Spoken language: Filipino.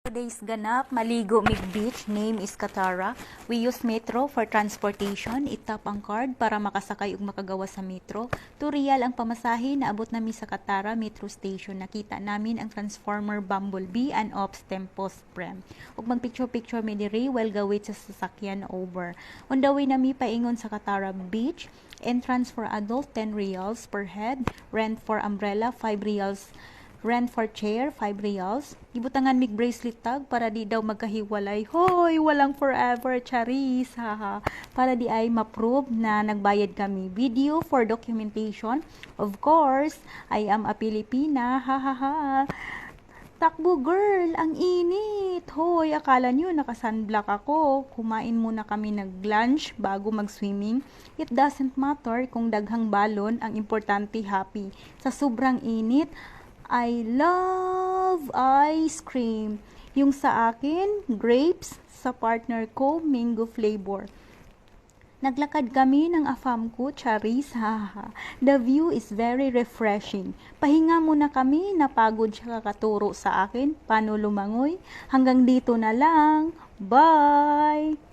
Today's ganap, maligo mig beach, name is Katara. We use metro for transportation. Itap ang card para makasakay ug makagawa sa metro. 2 real ang pamasahe, naabot nami sa Katara Metro Station. Nakita namin ang Transformer Bumblebee and Ops Tempos Prem. Ug magpicture-picture mi diri while gawit sa sasakyan over. On the way nami paingon sa Katara Beach. Entrance for adult 10 reals per head. Rent for umbrella 5 reals. Rent for chair, 5 reals. Gibutangan mig bracelet tag para di daw magkahiwalay. Hoy, walang forever, charis, haha. Para di ay ma-prove na nagbayad kami. Video for documentation. Of course, I am a Pilipina, hahaha. Takbo girl, ang init. Hoy, akala nyo naka-sunblock ako. Kumain muna kami nag-lunch bago mag-swimming. It doesn't matter kung daghang balon, ang importante happy. Sa sobrang init, I love ice cream. Yung sa akin, grapes. Sa partner ko, mango flavor. Naglakad kami ng afam ko, charis, haha. The view is very refreshing. Pahinga muna kami, napagod siya kakaturo sa akin. Paano lumangoy? Hanggang dito na lang. Bye!